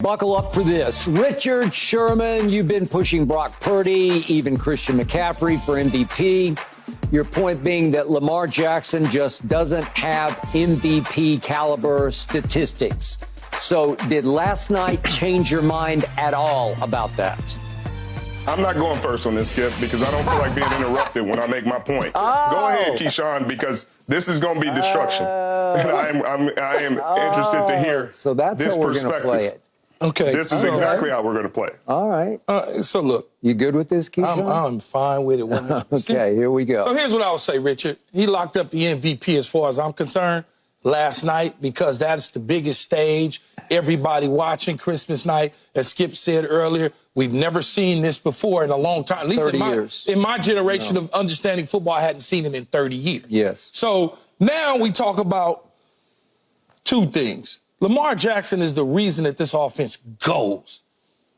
buckle up for this. Richard Sherman, you've been pushing Brock Purdy, even Christian McCaffrey for MVP. Your point being that Lamar Jackson just doesn't have MVP caliber statistics. So did last night change your mind at all about that? I'm not going first on this, Skip, because I don't feel like being interrupted when I make my point. Go ahead, Keyshawn, because this is going to be destruction. And I am interested to hear so that's this how we're perspective. Gonna play it. Okay. This is exactly how we're going to play it. All right. So look. You good with this, Keyshawn? I'm fine with it. 100%. Okay, here we go. So here's what I would say, Richard. He locked up the MVP as far as I'm concerned last night because that's the biggest stage. Everybody watching Christmas night, as Skip said earlier, we've never seen this before in a long time. At least 30 years. In my generation of understanding football, I hadn't seen it in 30 years. Yes. So now we talk about two things. Lamar Jackson is the reason that this offense goes.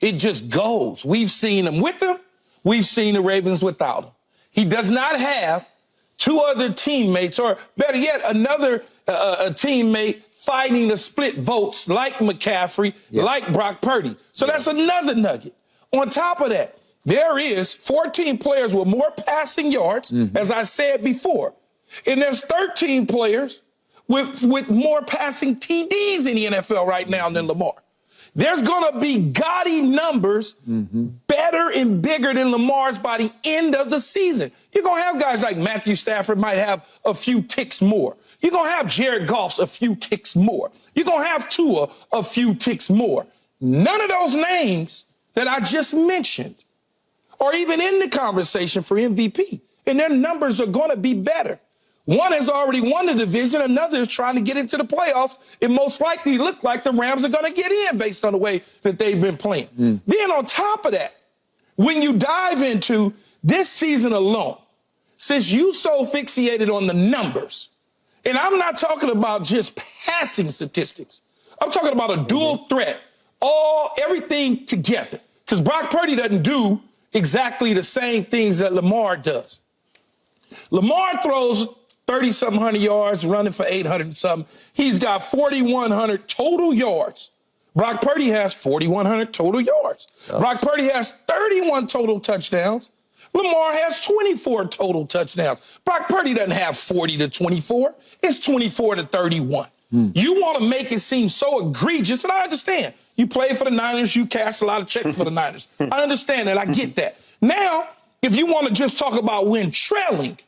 It just goes. We've seen him with him. We've seen the Ravens without him. He does not have two other teammates, or better yet, another teammate fighting to split votes like McCaffrey, like Brock Purdy. So that's another nugget. On top of that, there is 14 players with more passing yards, as I said before. And there's 13 players with more passing TDs in the NFL right now than Lamar. There's going to be gaudy numbers better and bigger than Lamar's by the end of the season. You're going to have guys like Matthew Stafford might have a few ticks more. You're going to have Jared Goff's a few ticks more. You're going to have Tua a few ticks more. None of those names that I just mentioned are even in the conversation for MVP, and their numbers are going to be better. One has already won the division. Another is trying to get into the playoffs. It most likely look like the Rams are going to get in based on the way that they've been playing. Then on top of that, when you dive into this season alone, since you so fixated on the numbers, and I'm not talking about just passing statistics. I'm talking about a dual threat, everything together. Because Brock Purdy doesn't do exactly the same things that Lamar does. Lamar throws 30-something hundred yards, running for 800 and something. He's got 4,100 total yards. Brock Purdy has 4,100 total yards. Brock Purdy has 31 total touchdowns. Lamar has 24 total touchdowns. Brock Purdy doesn't have 40 to 24. It's 24 to 31. You want to make it seem so egregious, and I understand. You play for the Niners. You cash a lot of checks for the Niners. I understand that. I get that. Now, if you want to just talk about when trailing,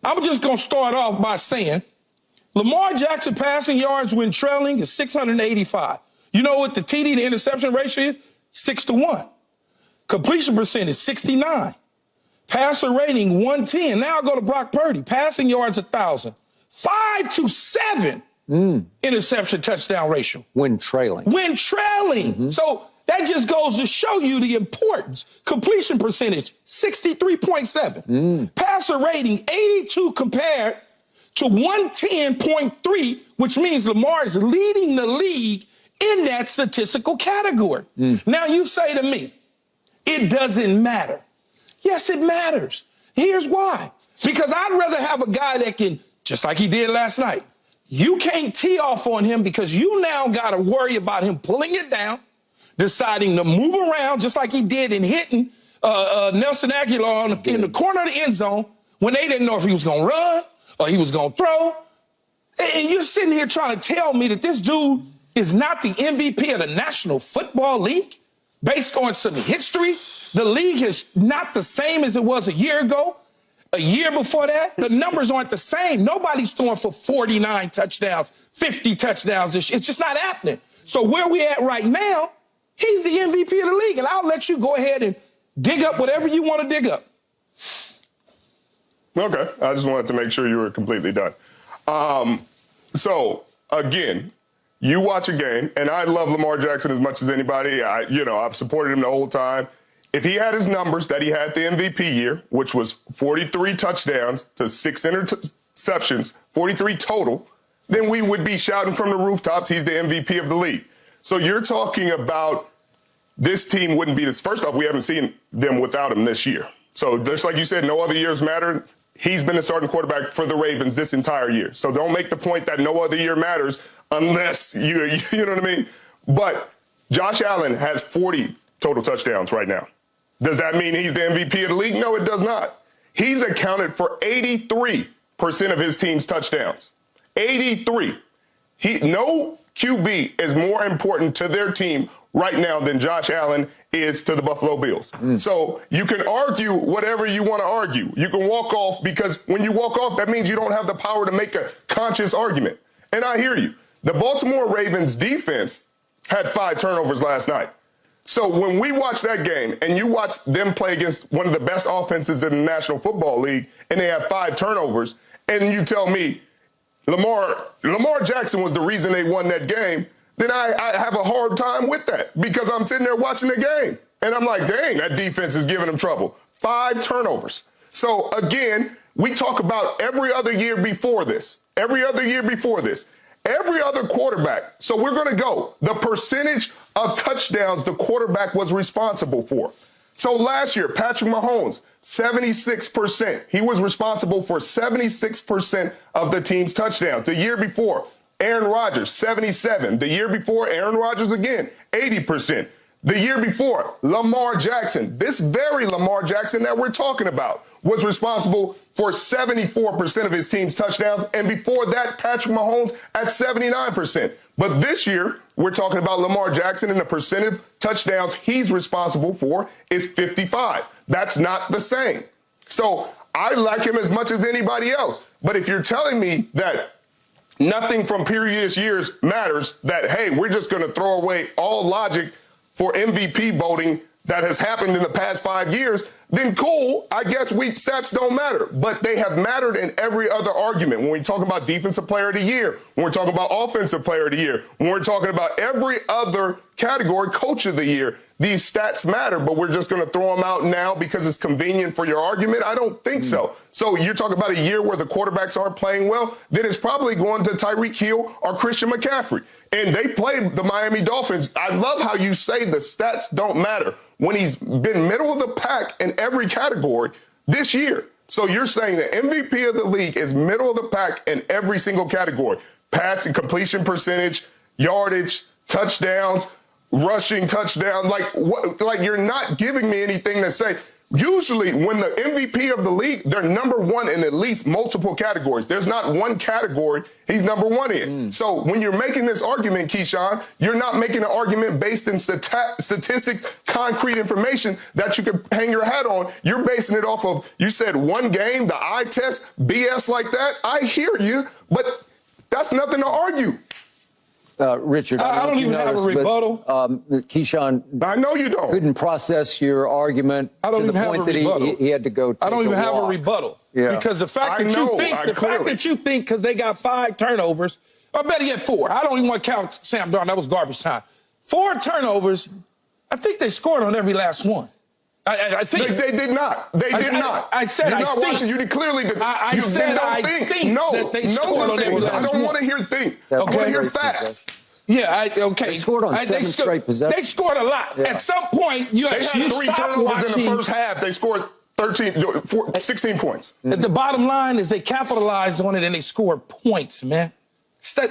I'm just going to start off by saying Lamar Jackson passing yards when trailing is 685. You know what the TD to interception ratio is? 6-1. Completion percentage, 69. Passer rating, 110. Now I'll go to Brock Purdy. Passing yards, 1,000. 5 to 7 interception touchdown ratio. When trailing. So that just goes to show you the importance. Completion percentage, 63.7. Passer rating, 82 compared to 110.3, which means Lamar is leading the league in that statistical category. Now you say to me, it doesn't matter. Yes, it matters. Here's why. Because I'd rather have a guy that can, just like he did last night, you can't tee off on him because you now got to worry about him pulling it down, deciding to move around just like he did in hitting Nelson Aguilar in the corner of the end zone when they didn't know if he was going to run or he was going to throw. And you're sitting here trying to tell me that this dude is not the MVP of the National Football League based on some history. The league is not the same as it was a year ago. A year before that, the numbers aren't the same. Nobody's throwing for 49 touchdowns, 50 touchdowns. It's just not happening. So where we at right now, he's the MVP of the league. And I'll let you go ahead and dig up whatever you want to dig up. Okay. I just wanted to make sure you were completely done. So, again, you watch a game, and I love Lamar Jackson as much as anybody. I've supported him the whole time. If he had his numbers that he had the MVP year, which was 43 touchdowns to 6 interceptions, 43 total, then we would be shouting from the rooftops, he's the MVP of the league. So you're talking about this team wouldn't be this. First off, we haven't seen them without him this year. So just like you said, no other years matter. He's been the starting quarterback for the Ravens this entire year. So don't make the point that no other year matters unless you know what I mean? But Josh Allen has 40 total touchdowns right now. Does that mean he's the MVP of the league? No, it does not. He's accounted for 83% of his team's touchdowns. 83. No QB is more important to their team right now than Josh Allen is to the Buffalo Bills. So you can argue whatever you want to argue. You can walk off, because when you walk off, that means you don't have the power to make a conscious argument. And I hear you. The Baltimore Ravens defense had 5 turnovers last night. So when we watch that game and you watch them play against one of the best offenses in the National Football League and they have 5 turnovers, and you tell me Lamar Jackson was the reason they won that game, then I have a hard time with that, because I'm sitting there watching the game and I'm like, dang, that defense is giving them trouble. 5 turnovers. So again, we talk about every other year before this, every other quarterback. So we're going to go the percentage of touchdowns the quarterback was responsible for. So last year, Patrick Mahomes, 76%. He was responsible for 76% of the team's touchdowns. The year before, Aaron Rodgers, 77%. The year before, Aaron Rodgers again, 80%. The year before, Lamar Jackson, this very Lamar Jackson that we're talking about, was responsible for 74% of his team's touchdowns. And before that, Patrick Mahomes at 79%. But this year, we're talking about Lamar Jackson, and the percent of touchdowns he's responsible for is 55. That's not the same. So I like him as much as anybody else. But if you're telling me that nothing from previous years matters, that, hey, we're just going to throw away all logic for MVP voting that has happened in the past 5 years, then cool, I guess stats don't matter. But they have mattered in every other argument. When we talk about Defensive Player of the Year, when we're talking about Offensive Player of the Year, when we're talking about every other category, Coach of the Year, these stats matter, but we're just going to throw them out now because it's convenient for your argument? I don't think so. So you're talking about a year where the quarterbacks aren't playing well, then it's probably going to Tyreek Hill or Christian McCaffrey. And they played the Miami Dolphins. I love how you say the stats don't matter when he's been middle of the pack in every category this year. So you're saying the MVP of the league is middle of the pack in every single category: pass and completion percentage, yardage, touchdowns, rushing touchdown. Like you're not giving me anything to say. Usually when the MVP of the league, they're number one in at least multiple categories. There's not one category he's number one in. So when you're making this argument, Keyshawn, you're not making an argument based in statistics, concrete information that you can hang your hat on. You're basing it off of, you said one game, the eye test, BS like that. I hear you, but that's nothing to argue. Richard, I don't even have a rebuttal. Keyshawn, I know you don't. Couldn't process your argument to the point that he had to go. I don't even have a rebuttal. Yeah. Because the fact that you think because they got 5 turnovers, or better yet 4. I don't even want to count Sam Darnold. That was garbage time. 4 turnovers. I think they scored on every last one. I think they did not. They did not. I said You're I not think. Watching. You clearly did. I said I think no, that they scored on every last one. I don't want to hear think. I want to hear facts. Yeah, okay. They scored on 7 straight possessions. They scored a lot. Yeah. At some point, you had 3 turnovers in the first half. They scored 16 points. The bottom line is they capitalized on it and they scored points, man.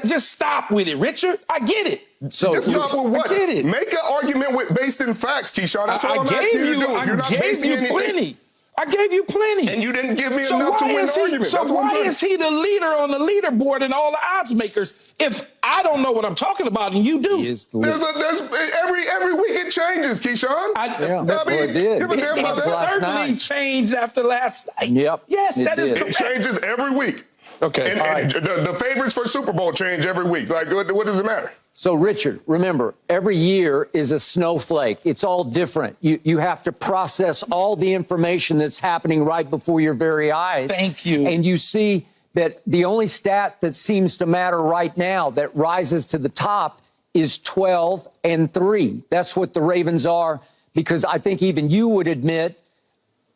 Just stop with it, Richard. I get it. So just stop with what? I get it. Make an argument based in facts, Keyshawn. That's all I'm asking you to do. If you're not basing anything. I gave you plenty. And you didn't give me enough to win the argument. So why is he the leader on the leaderboard and all the odds makers if I don't know what I'm talking about and you do? He is the leader. There's every week it changes, Keyshawn. It did. It certainly changed after last night. Yep. Yes, that is correct. It changes every week. Okay. And the favorites for Super Bowl change every week. Like, what does it matter? So, Richard, remember, every year is a snowflake. It's all different. You have to process all the information that's happening right before your very eyes. Thank you. And you see that the only stat that seems to matter right now that rises to the top is 12-3. That's what the Ravens are, because I think even you would admit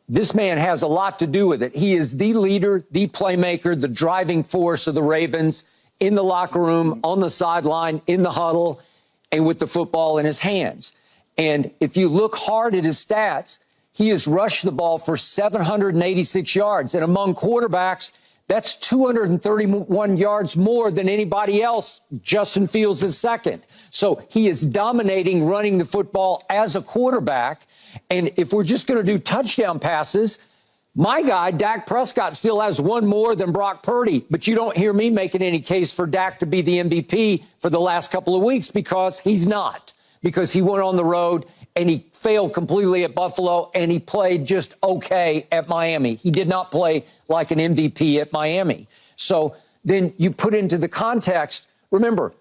this man has a lot to do with it. He is the leader, the playmaker, the driving force of the Ravens in the locker room, on the sideline, in the huddle, and with the football in his hands. And if you look hard at his stats, he has rushed the ball for 786 yards. And among quarterbacks, That's 231 yards more than anybody else. Justin Fields is second. So he is dominating running the football as a quarterback. And if we're just going to do touchdown passes, my guy, Dak Prescott, still has one more than Brock Purdy. But you don't hear me making any case for Dak to be the MVP for the last couple of weeks, because he's not. Because he went on the road and he failed completely at Buffalo, and he played just okay at Miami. He did not play like an MVP at Miami. So then you put into the context, remember,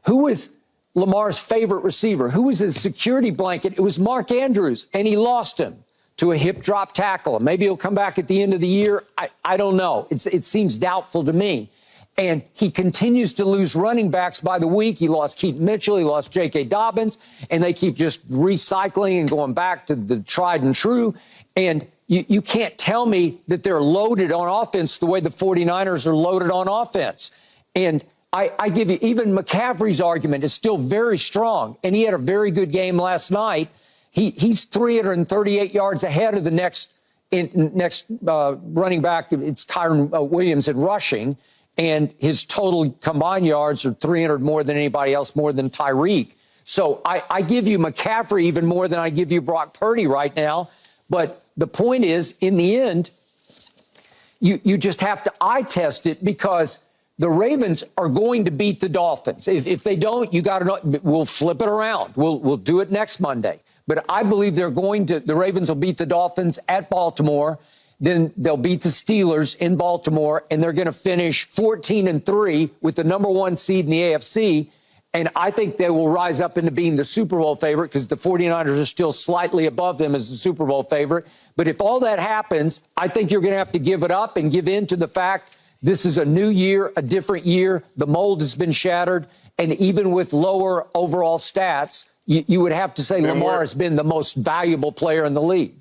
who was Lamar's favorite receiver? Who was his security blanket? It was Mark Andrews, and he lost him to a hip drop tackle. Maybe he'll come back at the end of the year. I don't know. It seems doubtful to me. And he continues to lose running backs by the week. He lost Keaton Mitchell. He lost J.K. Dobbins. And they keep just recycling and going back to the tried and true. And you can't tell me that they're loaded on offense the way the 49ers are loaded on offense. And I give you, even McCaffrey's argument is still very strong. And he had a very good game last night. He's 338 yards ahead of the next running back. It's Kyron Williams at rushing. And his total combined yards are 300 more than anybody else, more than Tyreek. So I give you McCaffrey even more than I give you Brock Purdy right now. But the point is, in the end, you just have to eye test it, because the Ravens are going to beat the Dolphins. If they don't, you got to know. We'll flip it around. We'll do it next Monday. But I believe the Ravens will beat the Dolphins at Baltimore. Then they'll beat the Steelers in Baltimore, and they're going to finish 14-3 with the number one seed in the AFC. And I think they will rise up into being the Super Bowl favorite, because the 49ers are still slightly above them as the Super Bowl favorite. But if all that happens, I think you're going to have to give it up and give in to the fact this is a new year, a different year. The mold has been shattered. And even with lower overall stats, you would have to say Lamar has been the most valuable player in the league.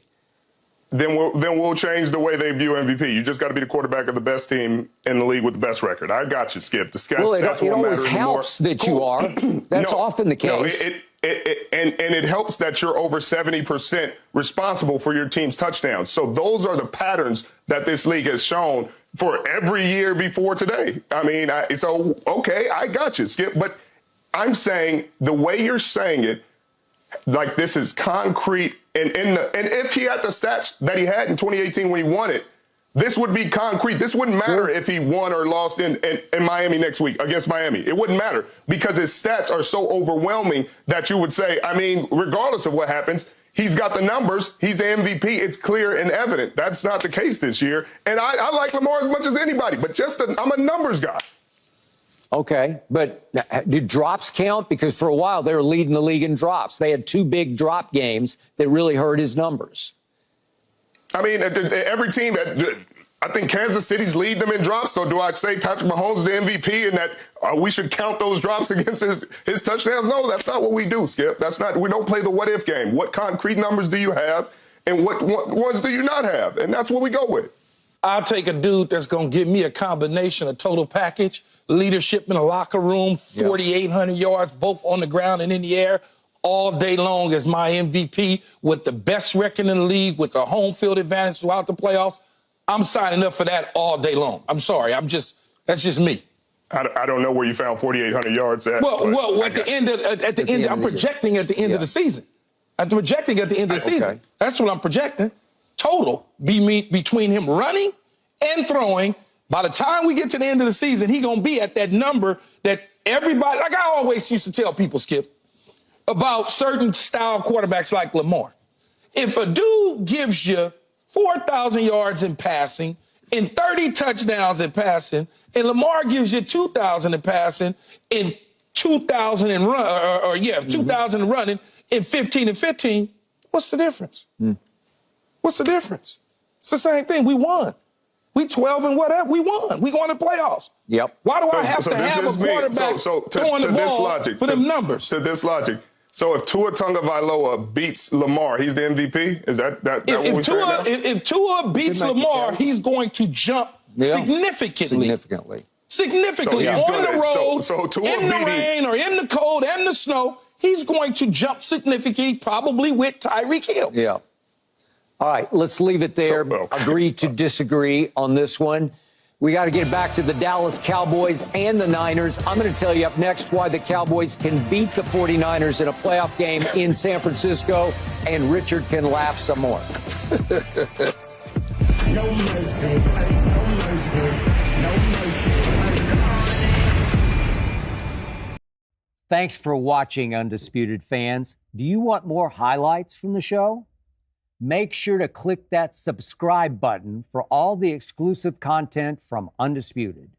Then we'll change the way they view MVP. You just got to be the quarterback of the best team in the league with the best record. I got you, Skip. It always helps that you are. That's often the case. And it helps that you're over 70% responsible for your team's touchdowns. So those are the patterns that this league has shown for every year before today. I mean, okay, I got you, Skip. But I'm saying the way you're saying it, like this is concrete. And if he had the stats that he had in 2018 when he won it, this would be concrete. This wouldn't matter if he won or lost in Miami next week against Miami. It wouldn't matter, because his stats are so overwhelming that you would say, I mean, regardless of what happens, he's got the numbers. He's the MVP. It's clear and evident. That's not the case this year. And I like Lamar as much as anybody, but I'm a numbers guy. Okay, but do drops count? Because for a while they were leading the league in drops. They had two big drop games that really hurt his numbers. I mean, every team, I think Kansas City's leading them in drops. So do I say Patrick Mahomes is the MVP and that we should count those drops against his touchdowns? No, that's not what we do, Skip. We don't play the what-if game. What concrete numbers do you have, and what ones do you not have? And that's what we go with. I'll take a dude that's going to give me a combination, a total package, leadership in the locker room, 4,800 yards, both on the ground and in the air, all day long as my MVP, with the best record in the league, with the home field advantage throughout the playoffs. I'm signing up for that all day long. I'm sorry. That's just me. I don't know where you found 4,800 yards at. Well, at the end, I'm projecting at the end of the season. I'm projecting at the end of the season. That's what I'm projecting. Total between him running and throwing. By the time we get to the end of the season, he's going to be at that number that everybody, like I always used to tell people, Skip, about certain style quarterbacks like Lamar. If a dude gives you 4,000 yards in passing and 30 touchdowns in passing, and Lamar gives you 2,000 in passing and 2,000 in run, 2,000 in running and 15 and 15, what's the difference? What's the difference? It's the same thing. We won. We 12 and whatever. We won. We going to playoffs. Yep. Why do I have to have a quarterback throwing the ball for them numbers? To this logic. So if Tua Tagovailoa beats Lamar, he's the MVP? Is that what we're saying now? If Tua beats Lamar, he's going to jump significantly. Significantly. On the road, so Tua in the rain or in the cold and the snow, he's going to jump significantly, probably with Tyreek Hill. Yeah. All right, let's leave it there. So, Agree to disagree on this one. We got to get back to the Dallas Cowboys and the Niners. I'm going to tell you up next why the Cowboys can beat the 49ers in a playoff game in San Francisco, and Richard can laugh some more. No mercy, no mercy, no mercy. Thanks for watching, Undisputed fans. Do you want more highlights from the show? Make sure to click that subscribe button for all the exclusive content from Undisputed.